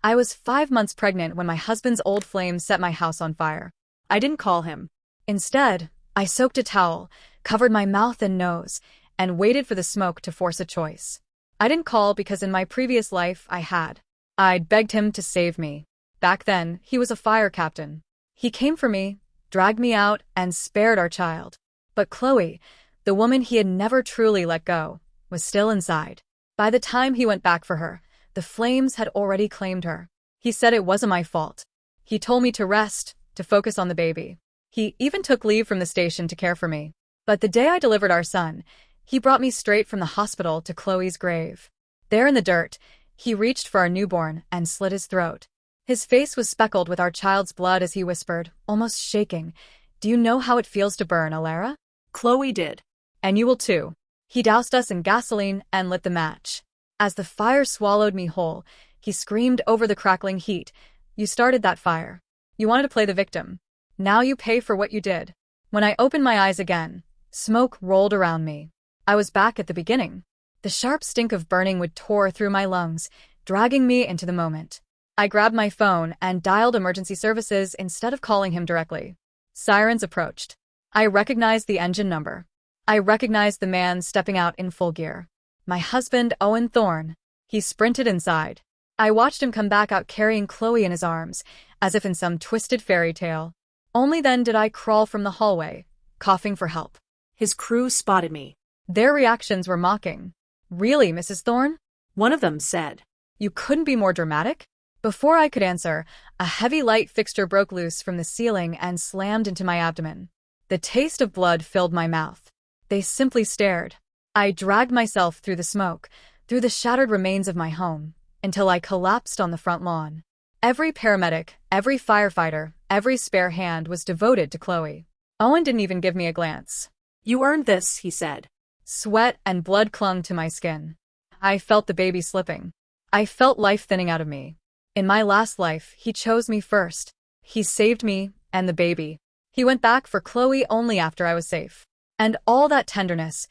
I was 5 months pregnant when my husband's old flame set my house on fire. I didn't call him. Instead, I soaked a towel, covered my mouth and nose, and waited for the smoke to force a choice. I didn't call because in my previous life I had. I'd begged him to save me. Back then, he was a fire captain. He came for me, dragged me out, and spared our child. But Chloe, the woman he had never truly let go, was still inside. By the time he went back for her, the flames had already claimed her. He said it wasn't my fault. He told me to rest, to focus on the baby. He even took leave from the station to care for me. But the day I delivered our son, he brought me straight from the hospital to Chloe's grave. There in the dirt, he reached for our newborn and slit his throat. His face was speckled with our child's blood as he whispered, almost shaking, "Do you know how it feels to burn, Alara?" Chloe did. "And you will too." He doused us in gasoline and lit the match. As the fire swallowed me whole, he screamed over the crackling heat, "You started that fire. You wanted to play the victim. Now you pay for what you did." When I opened my eyes again, smoke rolled around me. I was back at the beginning. The sharp stink of burning wood tore through my lungs, dragging me into the moment. I grabbed my phone and dialed emergency services instead of calling him directly. Sirens approached. I recognized the engine number. I recognized the man stepping out in full gear. My husband, Owen Thorne. He sprinted inside. I watched him come back out carrying Chloe in his arms, as if in some twisted fairy tale. Only then did I crawl from the hallway, coughing for help. His crew spotted me. Their reactions were mocking. "Really, Mrs. Thorne?" One of them said. "You couldn't be more dramatic?" Before I could answer, a heavy light fixture broke loose from the ceiling and slammed into my abdomen. The taste of blood filled my mouth. They simply stared. I dragged myself through the smoke, through the shattered remains of my home, until I collapsed on the front lawn. Every paramedic, every firefighter, every spare hand was devoted to Chloe. Owen didn't even give me a glance. "You earned this," he said. Sweat and blood clung to my skin. I felt the baby slipping. I felt life thinning out of me. In my last life, he chose me first. He saved me and the baby. He went back for Chloe only after I was safe. And all that tenderness,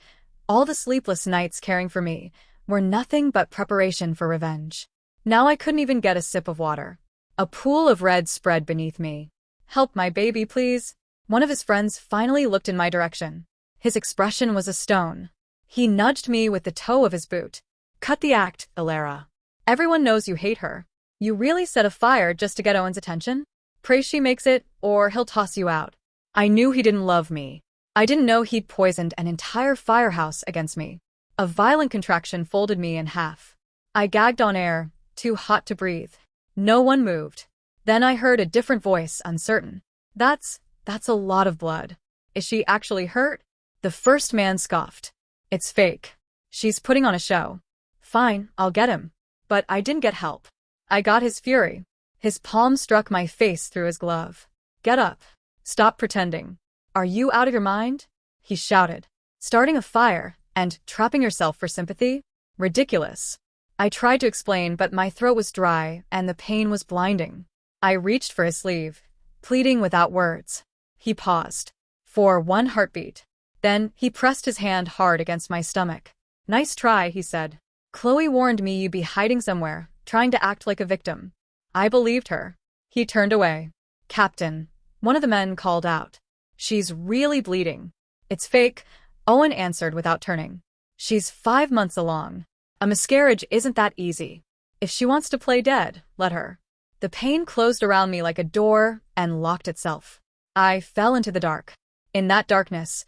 all the sleepless nights caring for me, were nothing but preparation for revenge. Now I couldn't even get a sip of water. A pool of red spread beneath me. "Help my baby, please." One of his friends finally looked in my direction. His expression was a stone. He nudged me with the toe of his boot. "Cut the act, Alara. Everyone knows you hate her. You really set a fire just to get Owen's attention? Pray she makes it, or he'll toss you out." I knew he didn't love me. I didn't know he'd poisoned an entire firehouse against me. A violent contraction folded me in half. I gagged on air, too hot to breathe. No one moved. Then I heard a different voice, uncertain. That's a lot of blood. Is she actually hurt?" The first man scoffed. "It's fake. She's putting on a show." "Fine, I'll get him." But I didn't get help. I got his fury. His palm struck my face through his glove. "Get up. Stop pretending. Are you out of your mind?" he shouted. "Starting a fire and trapping yourself for sympathy? Ridiculous." I tried to explain, but my throat was dry and the pain was blinding. I reached for his sleeve, pleading without words. He paused. For one heartbeat. Then he pressed his hand hard against my stomach. "Nice try," he said. "Chloe warned me you'd be hiding somewhere, trying to act like a victim." I believed her. He turned away. "Captain," one of the men called out. "She's really bleeding." "It's fake," Owen answered without turning. "She's 5 months along. A miscarriage isn't that easy. If she wants to play dead, let her." The pain closed around me like a door and locked itself. I fell into the dark. In that darkness,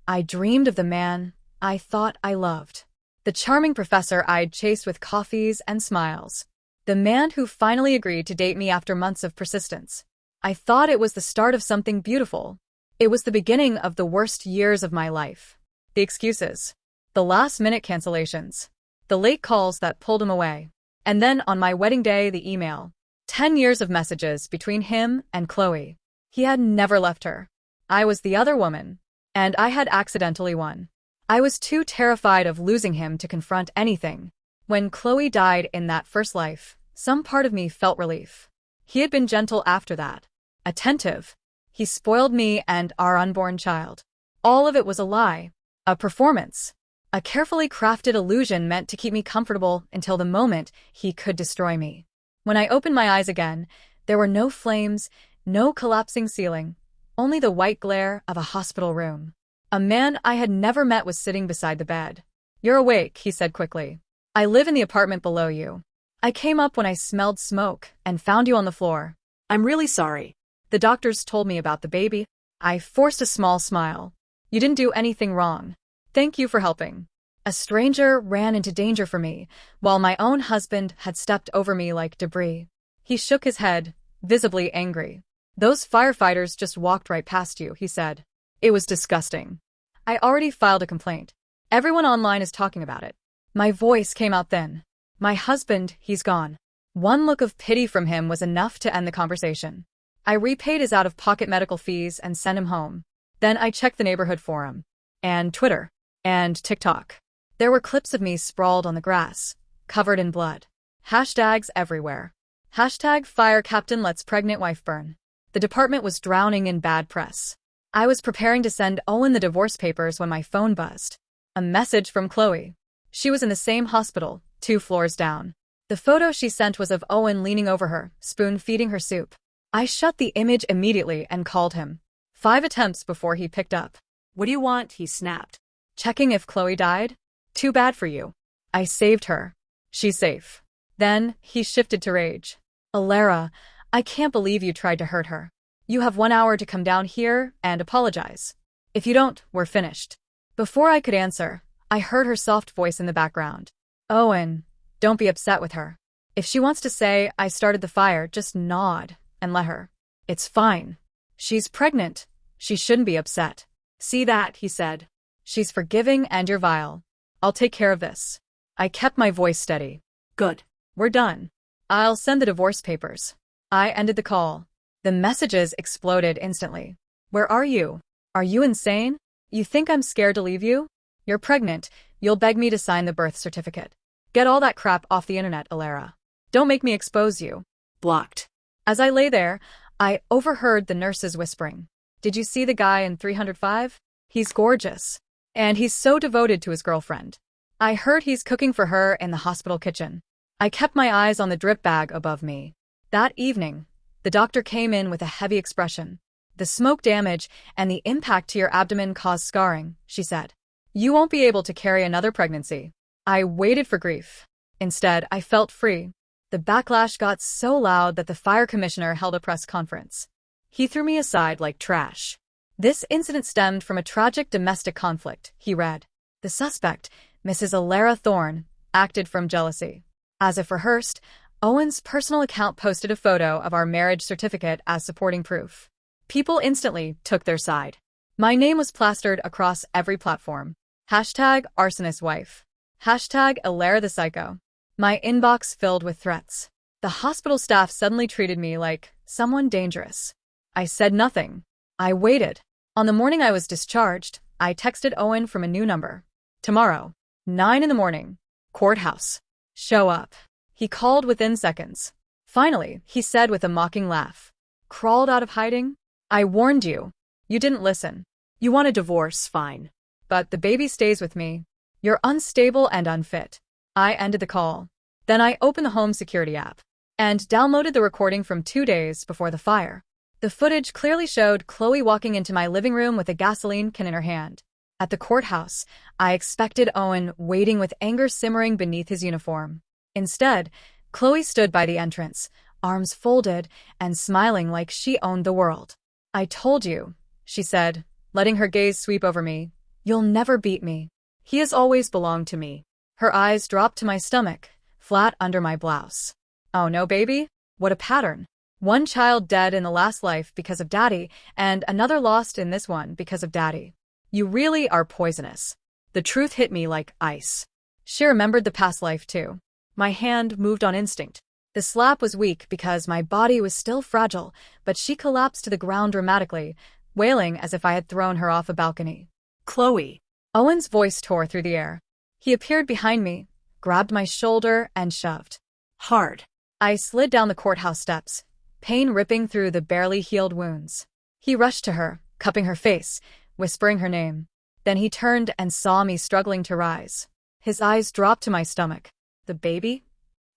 I dreamed of the man I thought I loved. The charming professor I'd chased with coffees and smiles. The man who finally agreed to date me after months of persistence. I thought it was the start of something beautiful. It was the beginning of the worst years of my life. The excuses. The last-minute cancellations. The late calls that pulled him away. And then on my wedding day, the email. 10 years of messages between him and Chloe. He had never left her. I was the other woman. And I had accidentally won. I was too terrified of losing him to confront anything. When Chloe died in that first life, some part of me felt relief. He had been gentle after that. Attentive. He spoiled me and our unborn child. All of it was a lie. A performance. A carefully crafted illusion meant to keep me comfortable until the moment he could destroy me. When I opened my eyes again, there were no flames, no collapsing ceiling, only the white glare of a hospital room. A man I had never met was sitting beside the bed. "You're awake," he said quickly. "I live in the apartment below you. I came up when I smelled smoke and found you on the floor." I'm really sorry. The doctors told me about the baby. I forced a small smile. "You didn't do anything wrong. Thank you for helping." A stranger ran into danger for me, while my own husband had stepped over me like debris. He shook his head, visibly angry. "Those firefighters just walked right past you," he said. It was disgusting. "I already filed a complaint. Everyone online is talking about it." My voice came out thin. "My husband, he's gone." One look of pity from him was enough to end the conversation. I repaid his out-of-pocket medical fees and sent him home. Then I checked the neighborhood forum, and Twitter, and TikTok. There were clips of me sprawled on the grass, covered in blood. Hashtags everywhere. Hashtag fire captain lets pregnant wife burn. The department was drowning in bad press. I was preparing to send Owen the divorce papers when my phone buzzed. A message from Chloe. She was in the same hospital, 2 floors down. The photo she sent was of Owen leaning over her, spoon-feeding her soup. I shut the image immediately and called him. 5 attempts before he picked up. What do you want? He snapped. "Checking if Chloe died? Too bad for you. I saved her. She's safe." Then he shifted to rage. "Alara, I can't believe you tried to hurt her. You have 1 hour to come down here and apologize. If you don't, we're finished." Before I could answer, I heard her soft voice in the background. "Owen, don't be upset with her. If she wants to say I started the fire, just nod and let her. It's fine. She's pregnant. She shouldn't be upset." "See that," he said. "She's forgiving and you're vile. I'll take care of this." I kept my voice steady. "Good. "We're done. I'll send the divorce papers." I ended the call. The messages exploded instantly. "Where are you? Are you insane? You think I'm scared to leave you? You're pregnant. You'll beg me to sign the birth certificate. Get all that crap off the internet, Alara. Don't make me expose you." Blocked. As I lay there, I overheard the nurses whispering. "Did you see the guy in 305? He's gorgeous. And he's so devoted to his girlfriend. I heard he's cooking for her in the hospital kitchen." I kept my eyes on the drip bag above me. That evening, the doctor came in with a heavy expression. "The smoke damage and the impact to your abdomen caused scarring," she said. "You won't be able to carry another pregnancy." I waited for grief. Instead, I felt free. The backlash got so loud that the fire commissioner held a press conference. He threw me aside like trash. "This incident stemmed from a tragic domestic conflict," he read. "The suspect, Mrs. Alara Thorne, acted from jealousy." As if rehearsed, Owen's personal account posted a photo of our marriage certificate as supporting proof. People instantly took their side. My name was plastered across every platform. Hashtag arsonist wife. Hashtag Alara the psycho. My inbox filled with threats. The hospital staff suddenly treated me like someone dangerous. I said nothing. I waited. On the morning I was discharged, I texted Owen from a new number. "Tomorrow, 9 in the morning. Courthouse. Show up." He called within seconds. "Finally," he said with a mocking laugh. "Crawled out of hiding? I warned you. You didn't listen. You want a divorce, fine. But the baby stays with me. You're unstable and unfit." I ended the call. Then I opened the home security app and downloaded the recording from 2 days before the fire. The footage clearly showed Chloe walking into my living room with a gasoline can in her hand. At the courthouse, I expected Owen waiting with anger simmering beneath his uniform. Instead, Chloe stood by the entrance, arms folded and smiling like she owned the world. "I told you," she said, letting her gaze sweep over me. "You'll never beat me. He has always belonged to me." Her eyes dropped to my stomach, flat under my blouse. "Oh no, baby? What a pattern. One child dead in the last life because of daddy, and another lost in this one because of daddy. You really are poisonous." The truth hit me like ice. She remembered the past life too. My hand moved on instinct. The slap was weak because my body was still fragile, but she collapsed to the ground dramatically, wailing as if I had thrown her off a balcony. "Chloe." Owen's voice tore through the air. He appeared behind me, grabbed my shoulder, and shoved. Hard. I slid down the courthouse steps, pain ripping through the barely healed wounds. He rushed to her, cupping her face, whispering her name. Then he turned and saw me struggling to rise. His eyes dropped to my stomach. "The baby?"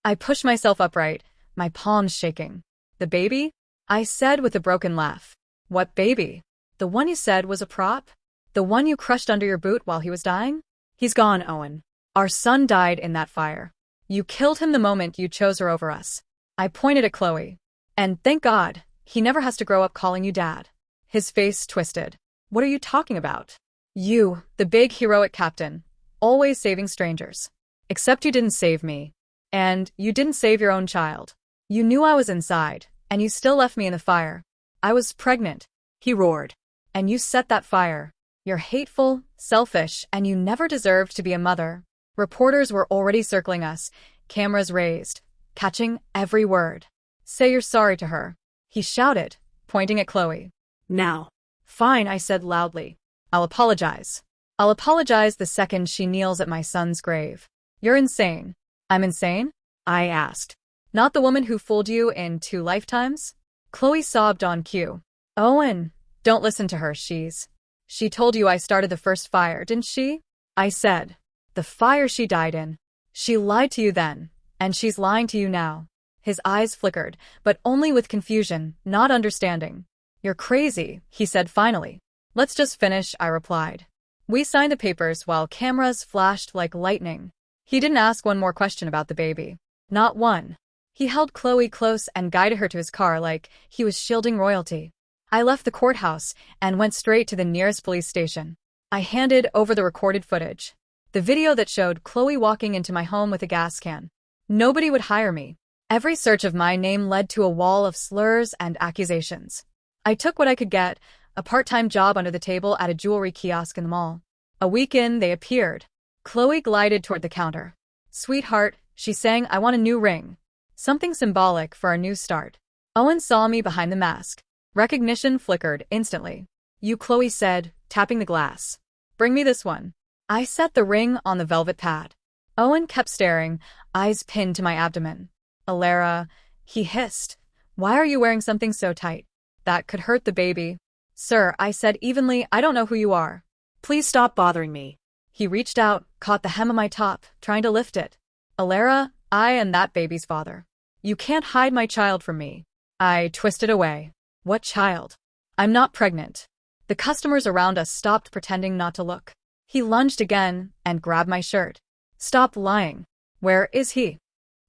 I pushed myself upright, my palms shaking. The baby? I said with a broken laugh. What baby? The one you said was a prop? The one you crushed under your boot while he was dying? He's gone, Owen. Our son died in that fire. You killed him the moment you chose her over us. I pointed at Chloe. And thank God, he never has to grow up calling you dad. His face twisted. What are you talking about? You, the big heroic captain, always saving strangers. Except you didn't save me. And you didn't save your own child. You knew I was inside, and you still left me in the fire. I was pregnant, he roared. And you set that fire. You're hateful, selfish, and you never deserved to be a mother. Reporters were already circling us, cameras raised, catching every word. Say you're sorry to her, he shouted, pointing at Chloe. Now. Fine, I said loudly. I'll apologize. I'll apologize the second she kneels at my son's grave. You're insane. I'm insane? I asked. Not the woman who fooled you in 2 lifetimes? Chloe sobbed on cue. Owen, don't listen to her, She told you I started the first fire, didn't she? I said. The fire she died in. She lied to you then, and she's lying to you now. His eyes flickered, but only with confusion, not understanding. You're crazy, he said finally. Let's just finish, I replied. We signed the papers while cameras flashed like lightning. He didn't ask one more question about the baby. Not one. He held Chloe close and guided her to his car like he was shielding royalty. I left the courthouse and went straight to the nearest police station. I handed over the recorded footage. The video that showed Chloe walking into my home with a gas can. Nobody would hire me. Every search of my name led to a wall of slurs and accusations. I took what I could get, a part-time job under the table at a jewelry kiosk in the mall. A week in, they appeared. Chloe glided toward the counter. Sweetheart, she sang, I want a new ring. Something symbolic for our new start. Owen saw me behind the mask. Recognition flickered instantly. You, Chloe said, tapping the glass. Bring me this one. I set the ring on the velvet pad. Owen kept staring, eyes pinned to my abdomen. Alara, he hissed. Why are you wearing something so tight? That could hurt the baby. Sir, I said evenly, I don't know who you are. Please stop bothering me. He reached out, caught the hem of my top, trying to lift it. Alara, I am that baby's father. You can't hide my child from me. I twisted away. What child? I'm not pregnant. The customers around us stopped pretending not to look. He lunged again and grabbed my shirt. Stop lying. Where is he?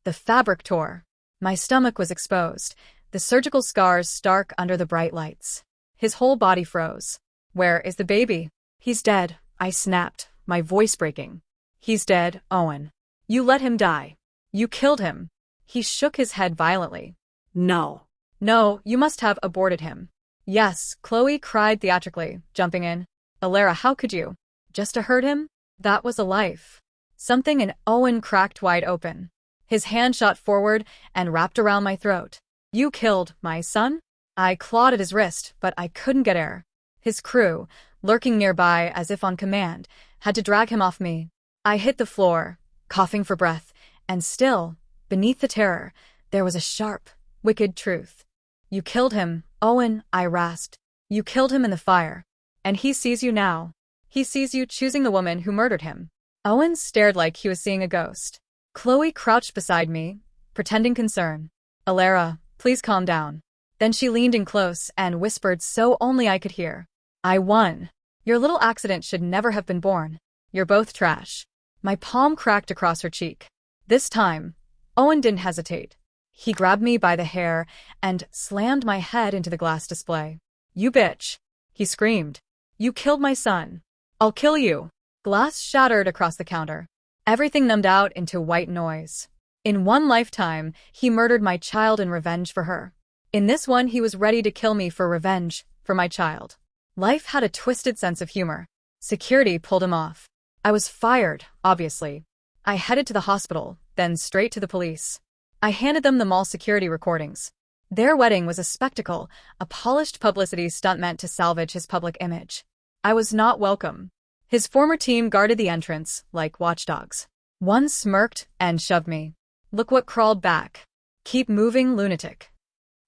The fabric tore. My stomach was exposed, the surgical scars stark under the bright lights. His whole body froze. Where is the baby? He's dead, I snapped, my voice breaking. He's dead, Owen. You let him die. You killed him. He shook his head violently. No. No, you must have aborted him. Yes, Chloe cried theatrically, jumping in. Alara, how could you? Just to hurt him? That was a life. Something in Owen cracked wide open. His hand shot forward and wrapped around my throat. You killed my son? I clawed at his wrist, but I couldn't get air. His crew, lurking nearby as if on command, had to drag him off me. I hit the floor, coughing for breath, and still, beneath the terror, there was a sharp, wicked truth. You killed him, Owen, I rasped. You killed him in the fire. And he sees you now. He sees you choosing the woman who murdered him. Owen stared like he was seeing a ghost. Chloe crouched beside me, pretending concern. Alara, please calm down. Then she leaned in close and whispered so only I could hear. I won. Your little accident should never have been born. You're both trash. My palm cracked across her cheek. This time, Owen didn't hesitate. He grabbed me by the hair and slammed my head into the glass display. You bitch. He screamed. You killed my son. I'll kill you. Glass shattered across the counter. Everything numbed out into white noise. In one lifetime, he murdered my child in revenge for her. In this one, he was ready to kill me for revenge, for my child. Life had a twisted sense of humor. Security pulled him off. I was fired, obviously. I headed to the hospital, then straight to the police. I handed them the mall security recordings. Their wedding was a spectacle, a polished publicity stunt meant to salvage his public image. I was not welcome. His former team guarded the entrance, like watchdogs. One smirked and shoved me. Look what crawled back. Keep moving, lunatic.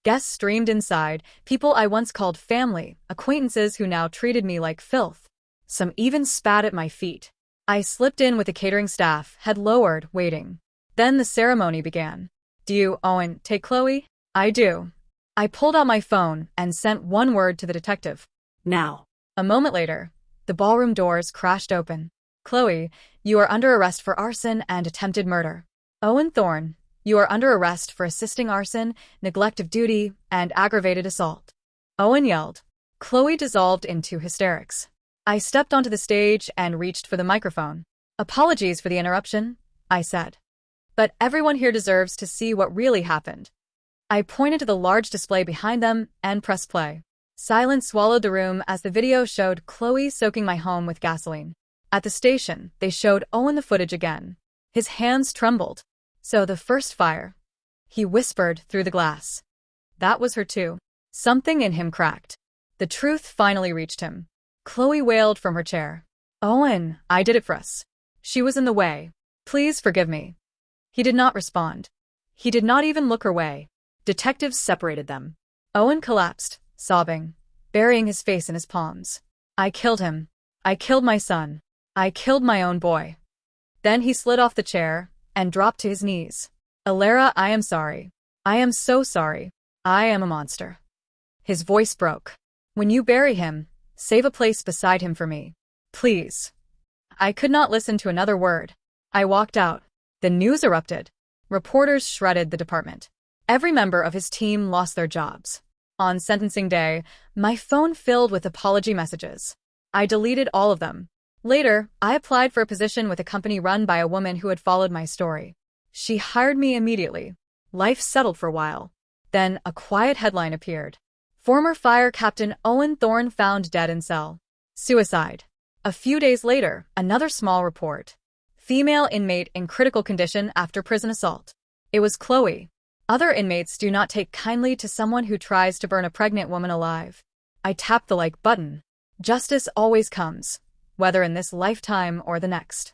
Guests streamed inside, people I once called family, acquaintances who now treated me like filth. Some even spat at my feet. I slipped in with the catering staff, head lowered, waiting. Then the ceremony began. Do you, Owen, take Chloe? I do. I pulled out my phone and sent one word to the detective. Now. A moment later, the ballroom doors crashed open. Chloe, you are under arrest for arson and attempted murder. Owen Thorne, you are under arrest for assisting arson, neglect of duty, and aggravated assault. Owen yelled. Chloe dissolved into hysterics. I stepped onto the stage and reached for the microphone. Apologies for the interruption, I said. But everyone here deserves to see what really happened. I pointed to the large display behind them and pressed play. Silence swallowed the room as the video showed Chloe soaking my home with gasoline. At the station, they showed Owen the footage again. His hands trembled. So the first fire. He whispered through the glass. That was her too. Something in him cracked. The truth finally reached him. Chloe wailed from her chair. Owen, I did it for us. She was in the way. Please forgive me. He did not respond. He did not even look her way. Detectives separated them. Owen collapsed, sobbing, burying his face in his palms. I killed him. I killed my son. I killed my own boy. Then he slid off the chair and dropped to his knees. Alara, I am sorry. I am so sorry. I am a monster. His voice broke. When you bury him, save a place beside him for me. Please. I could not listen to another word. I walked out. The news erupted. Reporters shredded the department. Every member of his team lost their jobs. On sentencing day, my phone filled with apology messages. I deleted all of them. Later, I applied for a position with a company run by a woman who had followed my story. She hired me immediately. Life settled for a while. Then a quiet headline appeared. Former fire captain Owen Thorne found dead in cell. Suicide. A few days later, another small report. Female inmate in critical condition after prison assault. It was Chloe. Other inmates do not take kindly to someone who tries to burn a pregnant woman alive. I tapped the like button. Justice always comes, whether in this lifetime or the next.